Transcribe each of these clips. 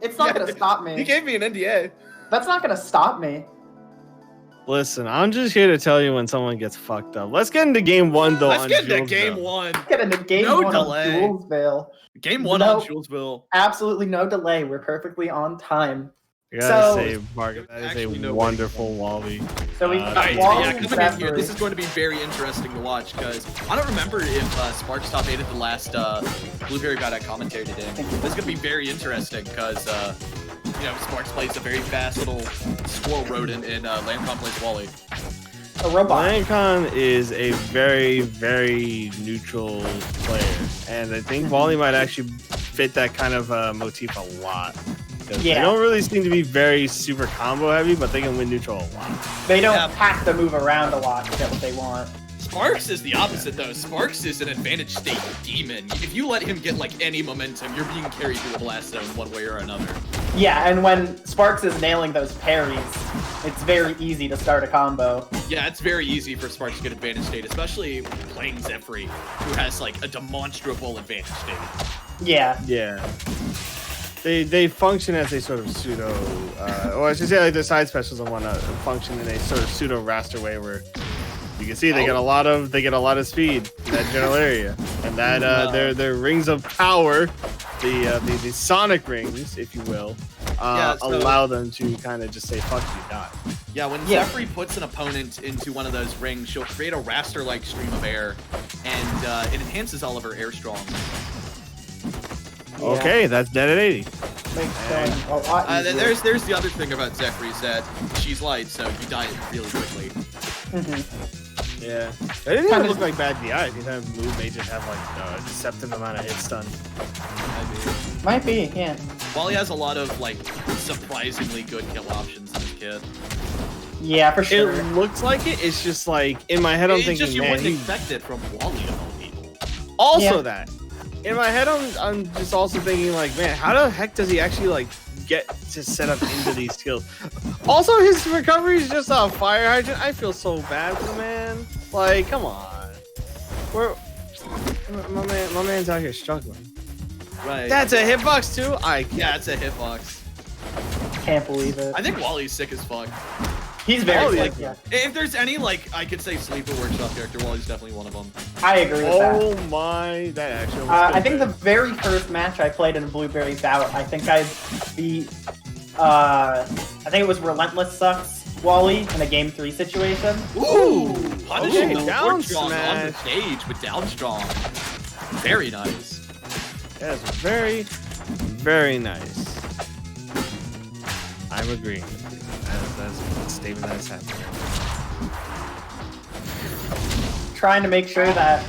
It's not gonna stop me. He gave me an NDA. That's not gonna stop me. Listen, I'm just here to tell you when someone gets fucked up. Let's get into game one, though. Let's get into game one. Get into game No one delay. on Julesville. Game one on Julesville. Absolutely no delay. We're perfectly on time. I gotta say, Margaret, that is a wonderful Wally. So we coming in here, this is going to be very interesting to watch because I don't remember if Sparx top 8 at the last Blueberry Bat commentary today. This is going to be very interesting because you know, Sparx plays a very fast little squirrel rodent and Landkon plays Wally. A robot. Landkon is a very, very neutral player, and I think Wally might actually fit that kind of motif a lot. Yeah. They don't really seem to be very super combo heavy, but they can win neutral a lot. They don't have to move around a lot to get what they want. Sparx is the opposite though. Sparx is an advantage state demon. If you let him get like any momentum, you're being carried through the blast zone one way or another. Yeah, and when Sparx is nailing those parries, it's very easy to start a combo. Yeah, it's very easy for Sparx to get advantage state, especially playing Zephrie, who has like a demonstrable advantage state. Yeah. Yeah. They function as a sort of pseudo, or I should say like their side specials and whatnot function in a sort of pseudo raster way where you can see they get a lot of speed in that general area, and that their rings of power, the sonic rings, if you will, allow them to kind of just say fuck you, die. Yeah, when Zephrie puts an opponent into one of those rings, she'll create a raster-like stream of air, and it enhances all of her air strong. Yeah. Okay, that's dead at 80. There's the other thing about Zephrie is that she's light, so you die really quickly. Yeah, it didn't even look like bad DI. These kind of move may just have like a deceptive amount of hit stun. Might be, yeah. Wally has a lot of like surprisingly good kill options in his kit. Yeah, for sure. It looks like it. It's just like in my head, I'm thinking, just, you man, wouldn't expect it from Wally of all people. Also, that in my head, I'm just also thinking like, man, how the heck does he actually like get to set up into these kills? Also, his recovery is just a fire hydrant. I feel so bad for the man. Like, come on, my man's out here struggling. Right. That's a hitbox too. Yeah, it's a hitbox. Can't believe it. I think Wally's sick as fuck. He's very sick, yeah. If there's any, like, I could say sleeper workshop character, Wally's definitely one of them. I agree with that. Oh my, that actually. I think the very first match I played in a Blueberry Bout, I think I beat, I think it was Relentless Sucks Wally in a Game 3 situation. Ooh! Punishing the down strong on the stage with down strong. Very nice. That's very, very nice. I'm agreeing. That's a statement that's happening. Trying to make sure that,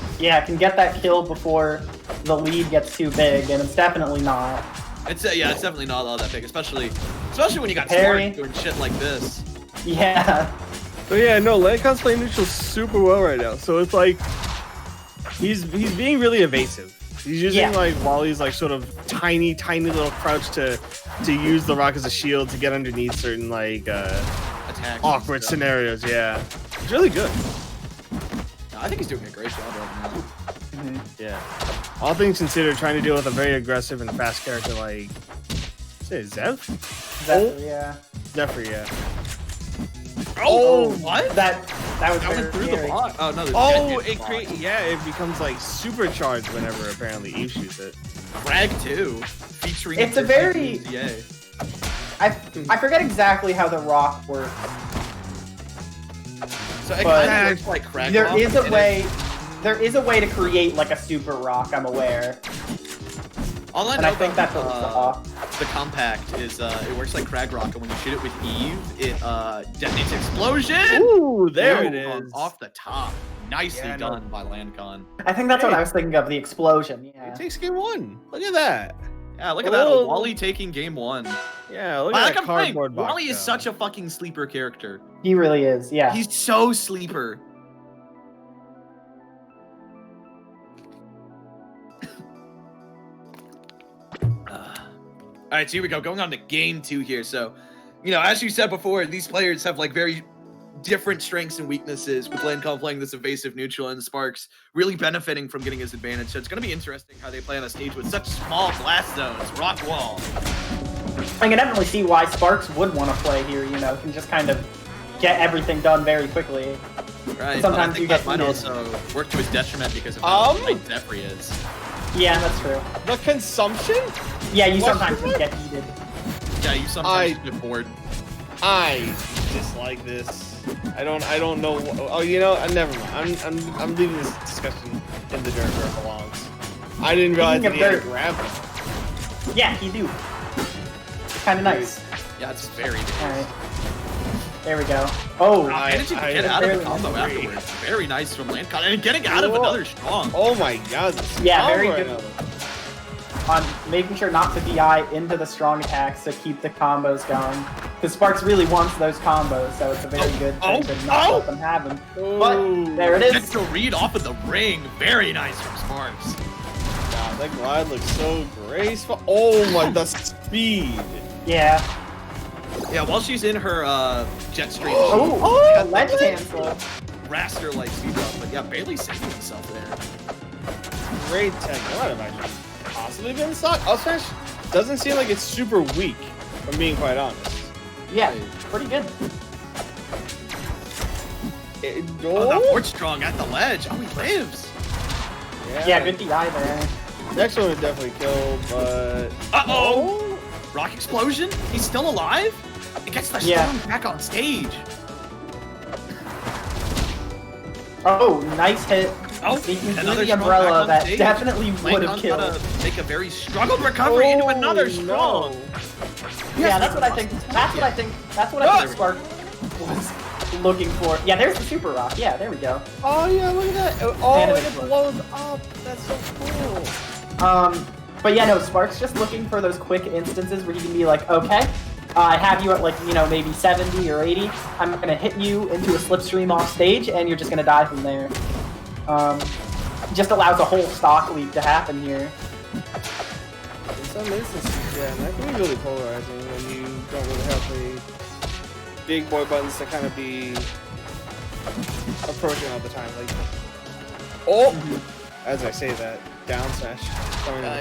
can get that kill before the lead gets too big, and it's definitely not. It's definitely not all that big, especially when you got Parry. Sparx doing shit like this. Yeah. But yeah, no, Landkon's playing neutral super well right now. So it's like he's being really evasive. He's using like Wally's like sort of tiny little crouch to use the rock as a shield to get underneath certain like attacks, awkward scenarios. Yeah, he's really good. I think he's doing a great job right now. Yeah, all things considered, trying to deal with a very aggressive and fast character like Zephrie, yeah. Zephrie, yeah. Oh, what? That was went through the block. Oh no! It becomes like supercharged whenever apparently Eve shoots it. Frag 2, featuring. It's a very. I forget exactly how the rock works. So it kind of looks like Crag. There is a way to create like a super rock. I'm aware. All I know, I think that's what the compact is. It works like Crag Rock, and when you shoot it with Eve, it detonates explosion. Ooh, there it is. Off the top, nicely done by Landkon. I think that's what I was thinking of. The explosion. Yeah. It takes game 1. Look at that. Yeah, look at that. Wally taking game 1. Yeah, look at that cardboard box. Wally is such a fucking sleeper character. He really is. Yeah. He's so sleeper. All right, so here we go. Going on to game 2 here. So, you know, as you said before, these players have like very different strengths and weaknesses, with Landkon playing this evasive neutral and Sparx really benefiting from getting his advantage. So it's going to be interesting how they play on a stage with such small blast zones. Rock wall. I can definitely see why Sparx would want to play here, you know, can just kind of get everything done very quickly. Right, Sometimes but I think you get that might heated. also work to his detriment because of how late Zephrie is. Yeah, that's true. The consumption? Yeah, you What? sometimes just get heated. Yeah, you sometimes get bored. I dislike this. I don't know. Oh, you know, never mind. I'm leaving this discussion in the dirt where it belongs. I didn't realize that he had to grab it. Yeah, he do. Kind of nice. Yeah, it's very good. All right. There we go. Oh, Managing to get out of the combo afterwards. Very nice from Landkon. And getting out of another strong. Oh my god. Yeah, very good. On making sure not to DI into the strong attacks to keep the combos going. Because Sparx really wants those combos, so it's a very good thing to not let them have them. But there it is. Gets to read off of the ring. Very nice from Sparx. God, that glide looks so graceful. Oh my, the speed. Yeah. Yeah, while she's in her jet stream, ledge cancel. Raster like speed up, but yeah, barely saving himself there. Great tech. What have I possibly been stuck? Up smash doesn't seem like it's super weak, if I'm being quite honest. Yeah, pretty good. Oh, that forward strong at the ledge. Oh, he lives. Yeah, good DI there. Next one would definitely kill, but... Uh-oh! Rock explosion? He's still alive? It gets the strong back on stage. Oh, nice hit. Oh, another the umbrella that stage. definitely would have killed. Make a very struggled recovery into another strong. Yeah, that's what I think. That's what I think. That's what I think Sparx was looking for. Yeah, there's the super rock. Yeah, there we go. Oh yeah, look at that. Oh, and it blows up. That's so cool. But yeah, no, Sparx just looking for those quick instances where he can be like, okay, I have you at like, you know, maybe 70 or 80. I'm gonna hit you into a slipstream off stage, and you're just gonna die from there. Just allows a whole stock leap to happen here. In some instances, yeah, and that can be really polarizing when you don't really have the big boy buttons to kind of be approaching all the time. Like, as I say that, down smash.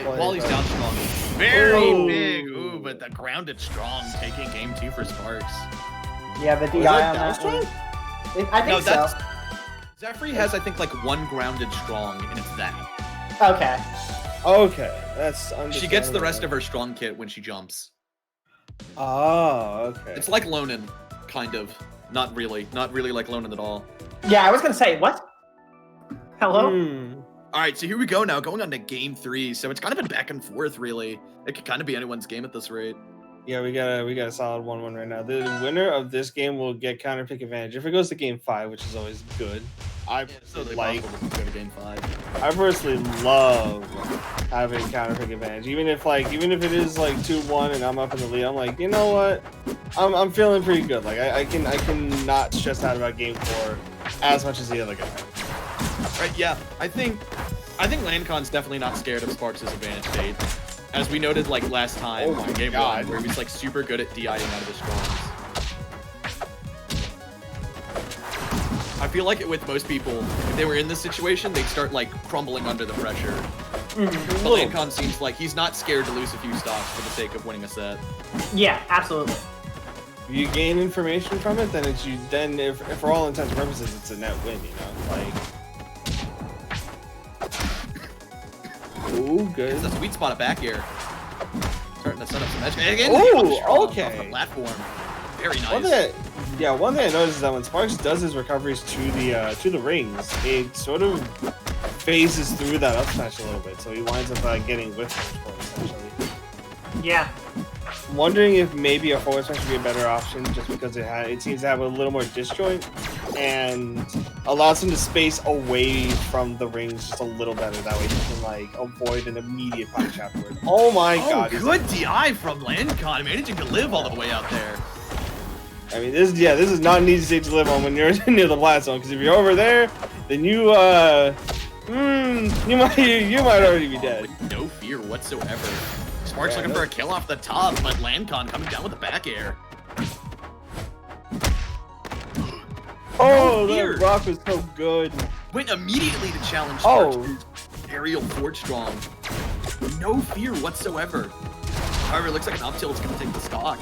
While he's down strong. Very big. Ooh, but the grounded strong taking game 2 for Sparx. Yeah, the DI on that one. I think so. Zephrie has, I think, like one grounded strong, and it's that. Okay. Okay, that's understandable. She gets the rest of her strong kit when she jumps. Oh, okay. It's like Lonin, kind of. Not really. Not really like Lonin at all. Yeah, I was gonna say, what? Hello? Alright, so here we go now, going on to game 3. So it's kind of been back and forth, really. It could kind of be anyone's game at this rate. Yeah, we got a solid 1-1 right now. The winner of this game will get counter pick advantage if it goes to game 5, which is always good. I game 5. I personally love having counter pick advantage, even if it is like 2-1 and I'm up in the lead. I'm like, you know what? I'm feeling pretty good. Like I can not stress out about game 4 as much as the other guy. Right? Yeah, I think Landkon's definitely not scared of Sparx's advantage state. As we noted like last time in game 1, where he was like super good at DIing out of the strongs. I feel like with most people, if they were in this situation, they'd start like crumbling under the pressure. But Landkon seems like he's not scared to lose a few stocks for the sake of winning a set. Yeah, absolutely. If you gain information from it, then if for all intents and purposes, it's a net win, you know? Like, ooh, good. It's a sweet spot of back air. Starting to set up some edge. Again, okay. Off the platform. Very nice. One thing I noticed is that when Sparx does his recoveries to the rings, it sort of phases through that up smash a little bit, so he winds up getting whiff punch essentially. Yeah. I'm wondering if maybe a forward smash would be a better option, just because it seems to have a little more disjoint and allows him to space away from the rings just a little better. That way he can like avoid an immediate punch afterward. Oh my god! Good DI from Landkon, managing to live all the way out there. I mean, this is not an easy stage to live on when you're near the blast zone, because if you're over there, then you might already be dead. No fear whatsoever. Sparx looking for a kill off the top, but Landkon coming down with the back air. Oh, that rock was so good. Went immediately to challenge Sparx. Aerial forward strong. No fear whatsoever. However, it looks like an up tilt is going to take the stock.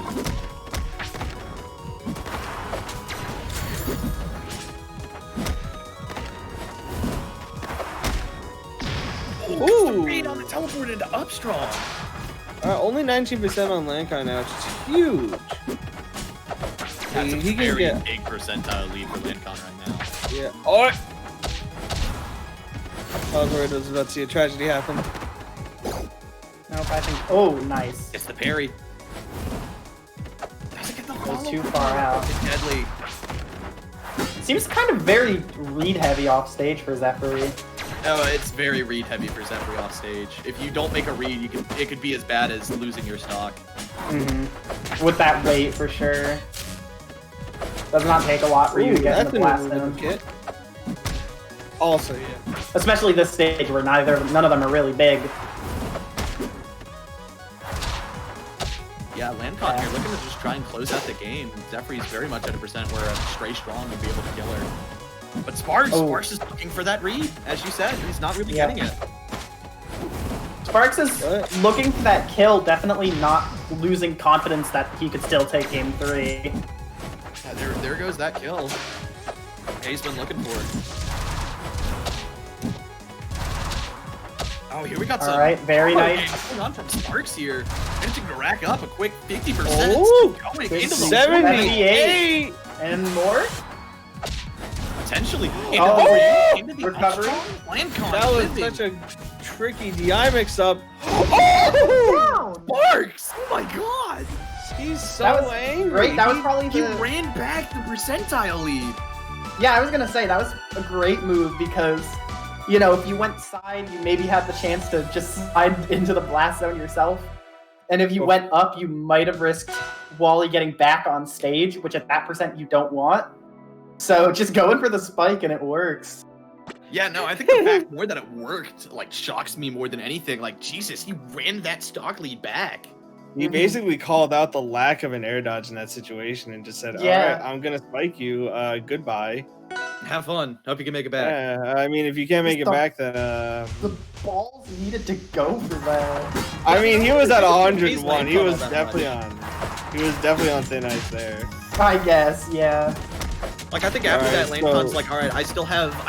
Ooh! On the teleport into up strong. Only 19% on Landkon now, which is huge. That's a he can very get big percentile lead for Landkon right now. yeah. Oh! I was worried I was about to see a tragedy happen. Nope, I think. Oh, nice. It's the parry. Doesn't get the Goes follow. too far out. It's deadly. Seems kind of very read heavy off stage for Zephrie. No, it's very read heavy for Zephrie off stage. If you don't make a read, it could be as bad as losing your stock. With that weight, for sure. Does not take a lot for you to get in the blast zone. Also, yeah. Especially this stage where none of them are really big. Yeah, Landkon here looking to just try and close out the game. Zephree's very much at a percent where a Stray Strong would be able to kill her. But Sparx is looking for that read, as you said. He's not really getting it. Sparx is looking for that kill, definitely not losing confidence that he could still take game 3. Yeah, there goes that kill. He's been looking for it. Oh, here we got some. All right, very nice. Going on from Sparx here, managing to rack up a quick 50%. Ooh, Going into the 78 and more. Potentially. Recovery. Landkon. That was such a tricky DI mix-up. Oh! Sparx! Oh my god! He's so angry. Great. That was probably He ran back the percentile lead. Yeah, I was gonna say that was a great move because, you know, if you went side, you maybe had the chance to just slide into the blast zone yourself. And if you went up, you might have risked Wally getting back on stage, which at that percent you don't want. So just going for the spike and it works. Yeah, no, I think the fact more that it worked, like, shocks me more than anything. Like, Jesus, he ran that stock lead back. He basically called out the lack of an air dodge in that situation and just said, all right, I'm going to spike you. Goodbye. Have fun. Hope you can make it back. Yeah, I mean, if you can't make it back, then... The balls needed to go for that. I mean, he was at 101. He was definitely on thin ice there. I guess, yeah. Like, I think after that, Landkon's like, all right, I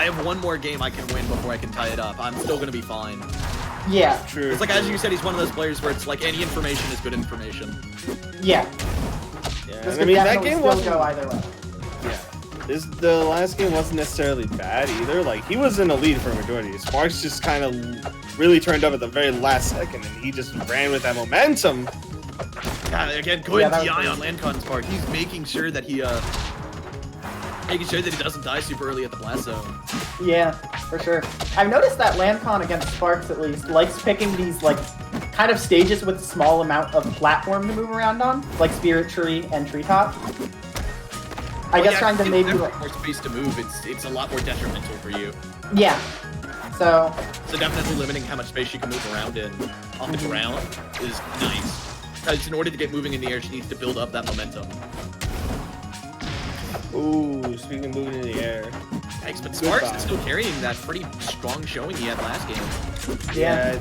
have one more game I can win before I can tie it up. I'm still going to be fine. Yeah. True. It's like, as you said, he's one of those players where it's like any information is good information. Yeah. Yeah, I mean, that game wasn't... go either way. Yeah. The last game wasn't necessarily bad either. Like, he was in the lead for a majority. Sparx just kind of really turned up at the very last second, and he just ran with that momentum. God, again, good DI on Landkon's part. He's making sure that he doesn't die super early at the blast zone. Yeah, for sure. I've noticed that Landkon against Sparx, at least, likes picking these, like, kind of stages with small amount of platform to move around on, like Spirit Tree and Treetop. I guess trying to maybe like more space to move, it's a lot more detrimental for you. Yeah. So definitely limiting how much space she can move around in on the ground is nice. Because in order to get moving in the air, she needs to build up that momentum. Ooh, speaking of moving in the air. Thanks, but Sparx is still carrying that pretty strong showing he had last game. Yeah.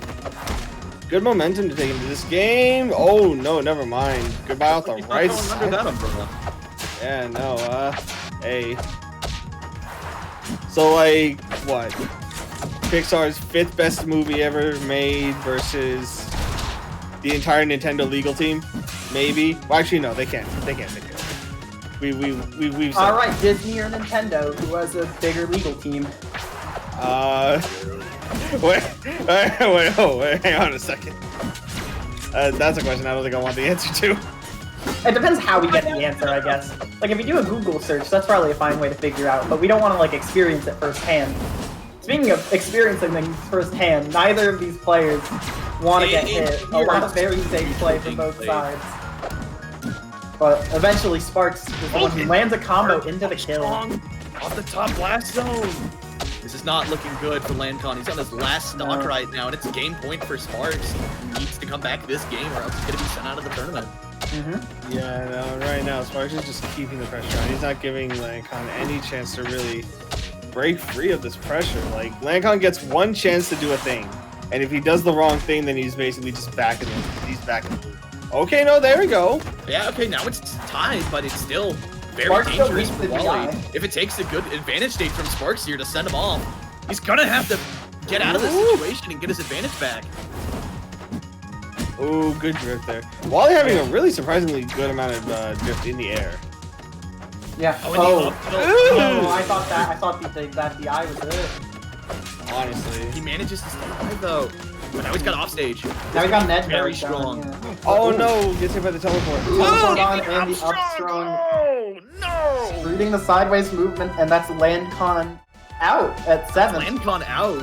Good momentum to take into this game. Oh no, never mind. Goodbye out the right side. Under that umbrella. Yeah, no, hey. So, like, what? Pixar's 5th best movie ever made versus the entire Nintendo legal team? Maybe. Well, actually, no, they can't. They can't take it. We've said all right, Disney or Nintendo, who has a bigger legal team? Wait, hang on a second. That's a question I don't think I want the answer to. It depends how we get the answer, I guess. Like, if you do a Google search, that's probably a fine way to figure out, but we don't want to, like, experience it firsthand. Speaking of experiencing things firsthand, neither of these players want to get hit. A lot of very safe play from both sides. But eventually, Sparx is the one who lands a combo into the kill. Off the top blast zone. This is not looking good for Landkon. He's on his last stock right now, and it's a game point for Sparx. He needs to come back this game, or else he's going to be sent out of the tournament. Yeah, no, right now, Sparx is just keeping the pressure on. He's not giving Landkon any chance to really break free of this pressure. Like, Landkon gets one chance to do a thing, and if he does the wrong thing, then he's basically just back in the loop. He's back in the loop. Okay, no, there we go. Yeah, okay, now it's tied, but it's still very Sparx still dangerous needs for the Wally. DI. If it takes a good advantage state from Sparx here to send him off, he's gonna have to get out of this situation and get his advantage back. Ooh, good drift there. Wally having a really surprisingly good amount of drift in the air. Yeah. Oh, I thought that that DI was it. Honestly. he manages to stay alive though. But now he's got off stage. Now we got Ned very down, strong. yeah. Oh no, gets hit by the teleport. Teleport on and the up strong. Oh no! Reading the sideways movement, and that's Landkon out at 7. Landkon out.